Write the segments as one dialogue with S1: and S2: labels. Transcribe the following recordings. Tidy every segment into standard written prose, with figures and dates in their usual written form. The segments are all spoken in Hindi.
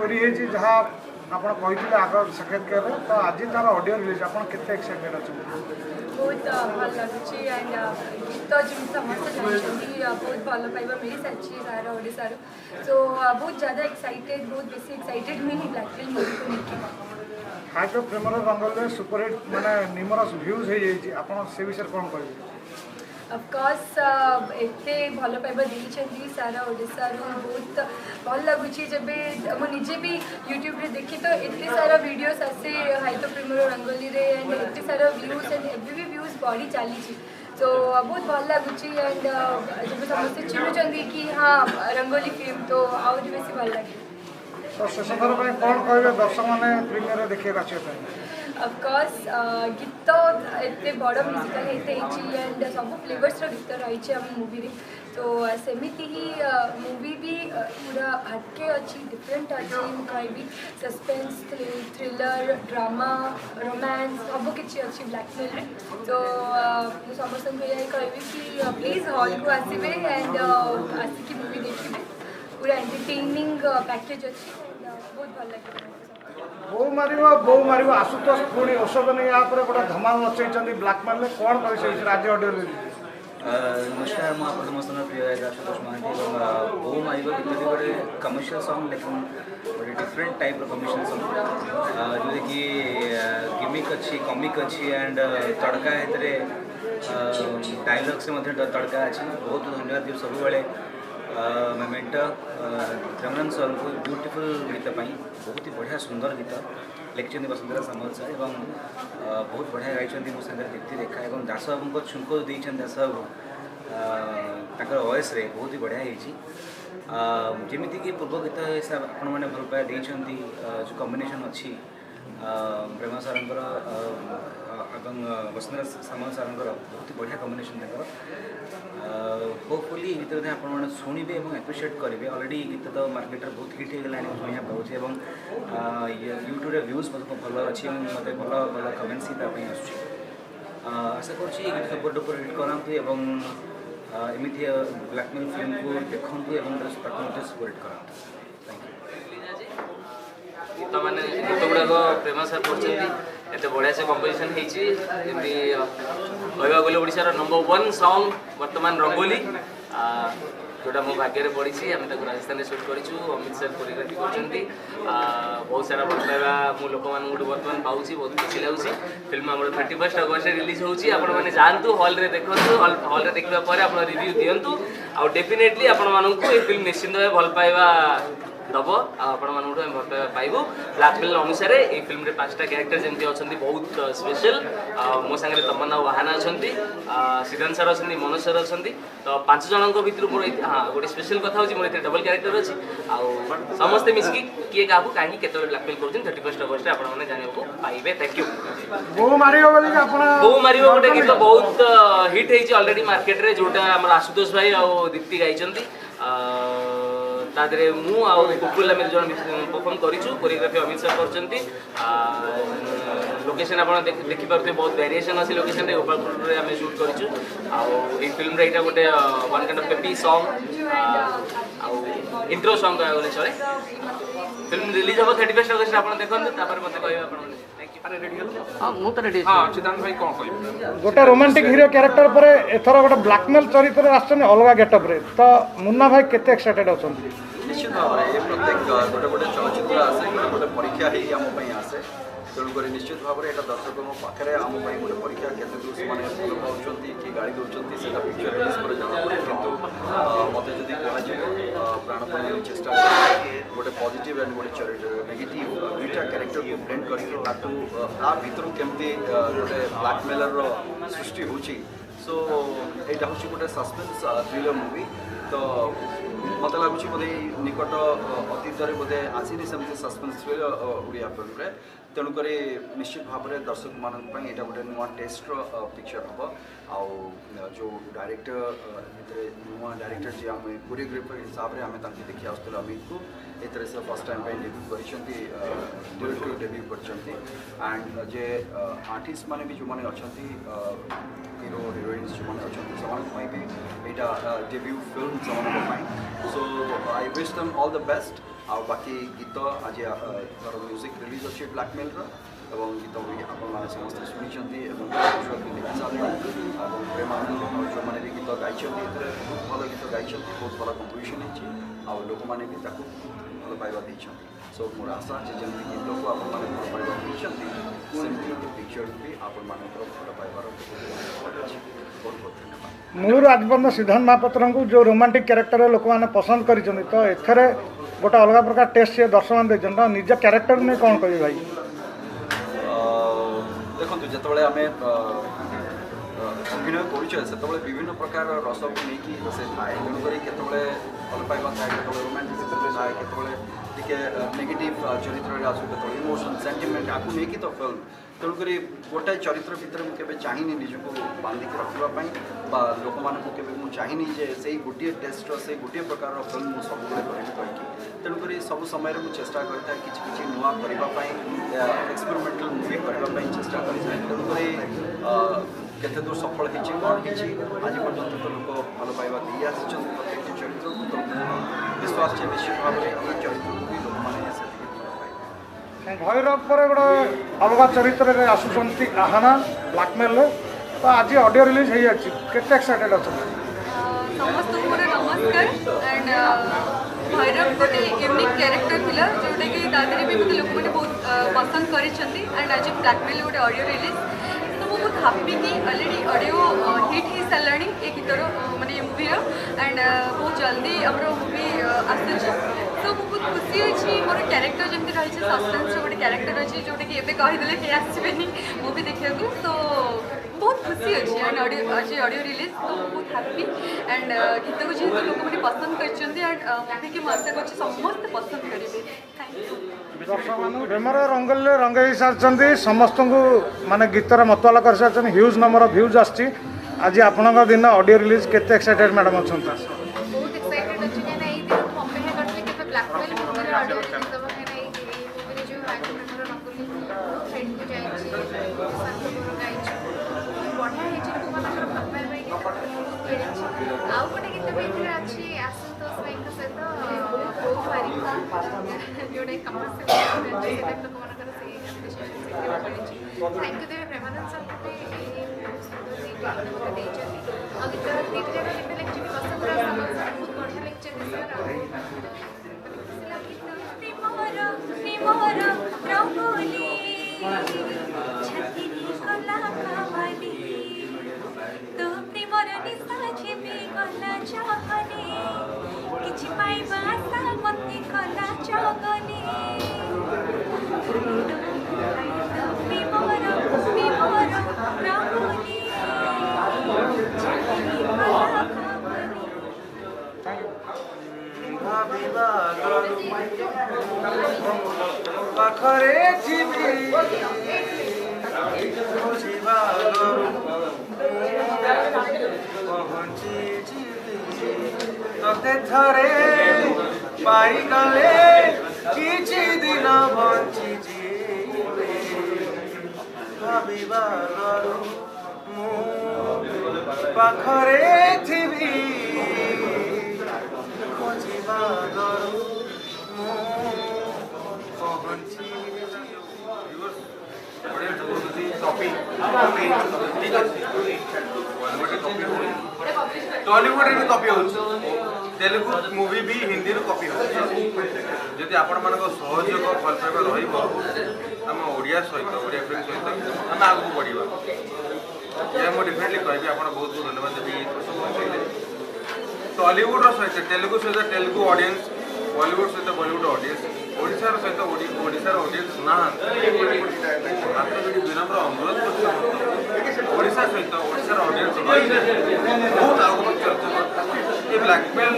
S1: स्टोरी है जहाँ आप कहते आग साक्षात्कार तो आज तार ऑडियो रिलीज आप एक्साइटेड अच्छा
S2: बहुत भल लगुच एंड गीत जमी समस्त जानते बहुत भल पाइबा मिल सारी सारा ओडार सो बहुत ज़्यादा एक्साइटेड बहुत बेसी एक्साइटेड मुझे ब्लैकमेल मूवी को लेकिन
S1: हाइट ऑफ प्रेमर रंगल सुपरहिट माने निमरस व्यूज हो जाए आप से विषय कौन कह
S2: अफकोर्स एते भल पाइबा देइछन्ती सारा ओडिशार बहुत भल लगुच जब मुझे भी यूट्यूब रे देखी तो एते सारा वीडियोस आसे हाई तो प्रेमर रंगोली रे एंड एते सारा व्यूज एंड एवरी भी व्यूज बढ़ी चली तो बहुत भल लगुच एंड जब समस्त चिन्हुंट कि हाँ रंगोली फिल्म तो आउट बेसी भल लगे
S1: तो शेष थर कौन कहे दर्शक मैंने प्रीमियर देखिए आसपा
S2: अफकोर्स गीत एत बड़ म्यूजिकल होती एंड सब फ्लेवर्स गीत रही आम मूवी रे तो सेमिति ही मूवी भी पूरा हटके अच्छी डिफरेंट अच्छी कहबी सस्पेंस थ्रिलर ड्रामा रोमांस सब किसी अच्छी ब्लैकमेल तो समस्त कहबी कि प्लीज हॉल को आसबे एंड आसिक मूवी देखिए पूरा एंटरटेनिंग पैकेज अच्छी बहुत भल लगे
S1: बो मार आशुतोष पुणी औषध नहीं यहाँ गोटे धमाल मचई ब्लैकमेल कौन कहे राज्य ऑडियो
S3: नमस्कार मुझे समस्त प्रिय आशुतोष महांती बो मार गीत गोटे कमर्शियल सॉन्ग लेकिन गोटे डिफरेंट टाइप कमर्शियल सॉन्ग जो कि गिमिक अच्छी कॉमिक अच्छी एंड तड़का डायलॉग से तड़का अच्छी बहुत धन्यवाद देव सब मेमेंटो प्रेमानंद सर को ब्यूटीफुल गीत बहुत ही बढ़िया सुंदर गीत लिखिं वसुंधरा सामल सर और बहुत बढ़िया गाई मो सागर दीप्ति रेखा और दास बाबू को छुंक देते दास बाबू वॉइस रे बहुत ही बढ़िया जमीती कि पूर्व गीत हिसाब आपण मैंने भल पाया देते जो कम्बिनेशन अच्छी प्रेम सर वसुंधरा सामल सर बहुत ही बढ़िया कम्बिनेशन होपफुली गीत आप शुणे और एप्रिशिएट करेंगे अलरेडी गीत तो मार्केट बहुत हिट होगा शुणा पाऊँ यूट्यूब व्यूज भल अच्छी मत भल भल कमेंट्स ही आशा कर गीत सुपर डुपर हिट करातु एमती ब्लैकमेल फिल्म को देखूँ और सुपर हिट करातु
S4: गीत मैंने गीत गुड़ाक प्रेम सर पढ़ते एत बढ़िया से कंपोजिशन होती कहवा गले ओडार नंबर 1 सॉन्ग वर्तमान रंगोली जोटा मो भाग्य पड़ी आम राजस्थान में सुट करूँ अमित सर कोरियोग्राफी कर बहुत सारा भल पाइबा मु लोक मानू बर्तमान पाँच बहुत खुशी लगुच फिल्म आम 31 अगस्त रिलीज होची आपण मैंने जातु हॉल रे देखु हॉल रे देखा आप रिव्यू दिंतु आ डेफिनेटली आपण मानू ये फिल्म निश्चिंत भाव भल पाइबा दब आपण भल पाइबू ब्लैकमेल अनुसार ये फिल्म रे 5टा कैरेक्टर जमी अच्छा बहुत स्पेशल मो सांगे तमन्ना वाहाना अच्छा सिद्धांत सर अच्छा मनोज सर अच्छा तो 5 जन भितर मोर हाँ गोटे स्पेशल कथा हो मोर डबल कैरेक्टर अच्छी आ समस्ते मिसिकी किए क्या कहीं केत ब्लैकमेल कर 31 अगस्त आपने जानवा पाइबे थैंक यू
S1: बो मार
S4: गोटे गीत बहुत हिट होती अलरेडी मार्केट रे जोटा आशुतोष भाई आ दीप्ति गाई तादरे मु आ कुकुला मेरे जन परफॉर्म करूँ कोरियोग्राफी अमित सर कर लोकेशन आप देखी पारे बहुत वेरिएशन अच्छी लोकेशन गोपालपुर में आम शूट करूँ फिल्म रे गोटे one kind of peppy song intro song कह गले चले फिल्म रिलीज हम 31 अगस्त आप देखते मत
S1: गोटे रोमांटिक हीरो कैरेक्टर पर एथर गोटे ब्लैकमेल चरित्र आसछन अलग गेटअप रे तो मुन्ना भाई केते एक्साइटेड अछन
S5: निश्चित भाव में प्रत्येक गोटे गोटे चलचित्र आसे गोटे परीक्षा ही आम आसे तेणुक निश्चित भाव में यहाँ दर्शकों पाखे आम गोटे परीक्षा केते दूर से भल पाँच कि गाड़ी दौरान पिक्चर रिलीज पर जना पड़े कितु मत जदि कह प्राणपण चेष्टा गोटे पॉजिटिव एंड गोटे नेगेटिव दुईटा कैरेक्टर को ब्लेंड करके भितर केमती गोटे ब्लैकमेलर सृष्टि होची सो यहाँ हूँ गोटे सस्पेंस थ्रिलर मूवी तो मत लगुच बोधे निकट अतीत बोधे आसनी सेमती सस्पेंस थ्रिलर ओडिया फिल्म रे तेणुक निश्चित भाव में दर्शक मान यहाँ गोटे नुआ टेस्ट पिक्चर हम आउ जो डायरेक्टर नुआ डायरेक्टर जी आम कोरियोग्राफर हिसाब से आम देखी आसुल अमित को ये से फर्स्ट टाइम डेब्यू कर डेब्यू कर जे आर्टिस्ट मैंने भी जो मैंने अच्छा हीरो हिरोइन्स जो मैंने अच्छा से भी यहाँ डेब्यू फिल्म से so I wish them all the best आ बाकी गीत आज तार म्यूजिक रिलीज अच्छे ब्लैकमेल और गीत भी आप समस्त शुणी देखी सारे और प्रेमानंद जो मैंने भी गीत गाई बहुत भल गीत गाई बहुत भल कंपोजिशन हो लोक मैंने भी भल पाइबा सो मोर आशा है जमी गीत को आप भल पाइबा सेमती पिक्चर भी आपण भल पाइबार बहुत बहुत धन्यवाद।
S1: ମୁଁ ଆଜି ପର୍ଯ୍ୟନ୍ତ ସିଦ୍ଧାନ୍ତ ମହାପାତ୍ରଙ୍କୁ ଯେଉଁ ରୋମାଣ୍ଟିକ୍ କ୍ୟାରେକ୍ଟର ଲୋକମାନେ ପସନ୍ଦ କରିଛନ୍ତି ତ ଏଥିରେ ଗୋଟେ ଅଲଗା ପ୍ରକାର ଟେଷ୍ଟ ସେ ଦର୍ଶକମାନେ ଦେଇଛନ୍ତି ତ ନିଜ କ୍ୟାରେକ୍ଟର ନେଇ କ'ଣ କହିବେ ଭାଇ?
S5: देखो जितेबाला आम अभिनय करुचे से विभिन्न प्रकार रस को लेकिन से थाए तेणुक केतबले भल पाइबा थाए केतबले रोमांटिक थाए केतबले टिके नेगेटिव चरित्र आसू केतबले इमोशन सेंटिमेंट आपको लेकिन तो फिल्म तेणुक गोटाए चरित्र भितर मुझे चाहिनी निजक बांधिक रखापी लोक मान चाहिनी जे से गोटे टेस्ट से गोटे प्रकार फिल्म मुझे सब करी तेणुक सब समय में चेष्टा करता कि नुआ करने एक्सपेरिमेंटल मूवी करने चेष्टा करें तेणुक केते दूर सफल होती कौन होती आज पर्यटन तो लोक भल पाइबा दे आसी प्रत्येक चरित्र तो विश्वास है निश्चित भाव में ये चरित्र को भी लोक मैंने
S1: भैरव पर गोटे अलग चरित्र में आसुँच आहाना ब्लैकमेल तो आज ऑडियो रिलीज हो जाए एक्साइटेड अच्छा
S6: समस्त नमस्कार एंड भैरव गोटे यूनिक कैरेक्टर थिला जोटा कि दादरे भी लोक मैंने बहुत पसंद करिसेंती एंड आज ब्लैकमेल गोटे ऑडियो रिलीज तो मुझे बहुत हैप्पी कि ऑलरेडी ऑडियो हिट हो सारे ये गीतर माने मूवी एंड बहुत जल्दी आम मूवी आसूँ तो बहुत खुशी अच्छी मोर कैरेक्टर जमी रही है सस्पेंस गोटे कैरेक्टर अच्छी जोटा कि एवं कहीदे कहीं आसबेनि मूवी देखा तो बहुत खुशी अच्छी एंड आज ऑडियो रिलीज तो बहुत हैप्पी एंड गीत को जेहतु लोक मैंने पसंद कर मूवी की आशा कर समस्त पसंद करेंगे थैंक यू।
S1: दर्शक मान प्रेमर रंगल रंगे सारी समस्त को माने गीतर मतवाला कर सारी ह्यूज नंबर व्यूज आसी आज आपण दिन ऑडियो रिलीज केते एक्साइटेड मैडम अच्छा
S7: बहुत एक्साइटेड अच्छी कहना यही दिन हम अपेक्षा करते कि ब्लैकमेल मूवी ऑडियो रिलीज दबा कहना यही मूवी जो आगे प्रेमर रंगोली फ्रेंड को जाइए साथ में गाई बढ़िया है को मानकर भल पाइबा गीत आउ गोटे गीत भी एथिरे अछि आशुतोष भाईଙ୍କ सहित बोउ मारी जोड़े कमर्शियल अच्छी से लोक मानकर से एप्रिसिएशन से मिली थैंक यू देवे प्रेमानंद सर को सुंदर गीत जगह गीत लेक्चर पसंद रहा बहुत बढ़िया लेक्चर
S8: पाखरे तोते थरे पाई गले किछि दिन बंची भाविबा मु पाखरे थिबी खोजिबा मु पहुंची टॉलीवुड भी कॉपी हो तेलुगु मूवी भी हिंदी कॉपी हो जदि आपण मान सहयोग भल पाइबा रम ओडिया सहित ओडिया फिल्म सहित आम आगे बढ़ा ये मुझे डिफरेंटली कहि आप बहुत बहुत धन्यवाद देवी टॉलीवुड सहित तेलुगु सहित तेलुगु ऑडियंस बॉलीवुड सहित बॉलीवुड ऑडियंस ओडिशार सहित ओडिशार ऑडियंस ना हाथ जोड़ी विनम्र अनुरोध ओडिशा सहित ओडिशार ऑडियंस बहुत आगे चलते ये ब्लैकमेल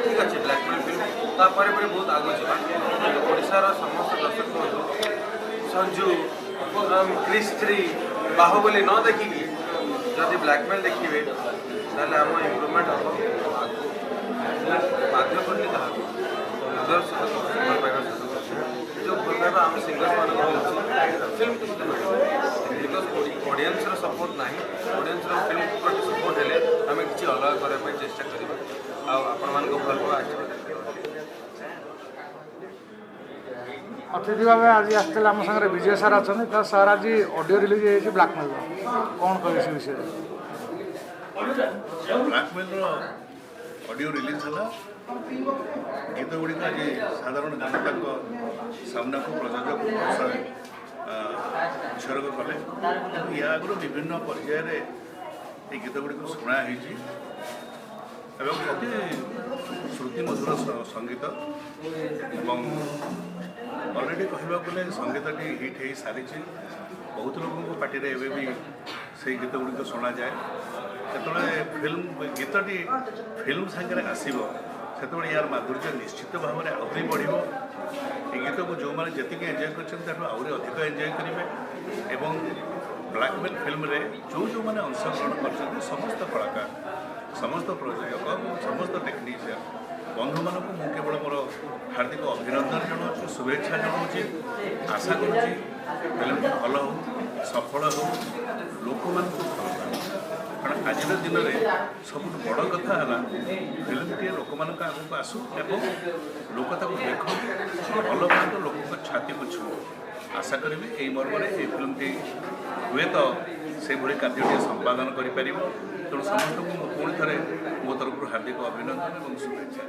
S8: ठीक अच्छे ब्लैकमेल फिल्म तापर बहुत आगे जावा ओडिशार समस्त दर्शक संजू क्रिश 3 बाहुबली न देखिकी जदि ब्लैकमेल देखिए ताहले आम इम्प्रूवमेंट हम बाध्य करनी जो भल पाइबा आम सिंगर मान फिल्म बिकज ऑडियंस सपोर्ट ना ऑडियंस फिल्म प्रति सपोर्ट हेले आम किसी अलग करने चेष्टा करवा आपण मान भल पाइबा आशीर्वाद
S1: अतिथि भाव आज आसते आम सागर विजय सार अच्छा तो सार आज ऑडियो रिलीज होती ब्लैकमेल कौन कहे से विषय
S9: ब्लैकमेल ऑडियो रिलीज है गीत गुड़िक आज साधारण जनता सामना को प्रयोजक उत्सर्ग कले या आगु विभिन्न पर्यायर ये गीत गुड़िक शुणाई अति श्रुति मधुर संगीत अलरेडी कहवा गले संगीतटी हिट हो सारी बहुत लोगों पार्टी एवं भी से गीत गुड़िक शुणा जाए जो फिल्म गीतटी फिल्म सागर आसो से यार माधुर्य निश्चित भाव में आहरी बढ़ गीत को जो मैंने जी एंजॉय कर अधिक एंजॉय करेंगे एवं ब्लैकमेल फिल्म रे जो जो मैंने अंशग्रहण कर समस्त कलाकार समस्त प्रयोजक समस्त टेक्निशियन बंधु मानक मु केवल मोर हार्दिक अभिनंदन जनाऊँ शुभेच्छा जनाऊँ आशा करुँच फिल्म भल हो सफल हो लोक मान भल कारण आज दिन में सब बड़ कथा है फिल्मटी लोक मान आगे आसू एवं लोक देख भल पात लोक छाती को छू आशा करी यही मर्म ये फिल्मटी हुए तो से भाई कार्य संपादन कर तेणु समस्त को पुणी थे मो तरफ हार्दिक अभिनंदन और शुभेच्छा।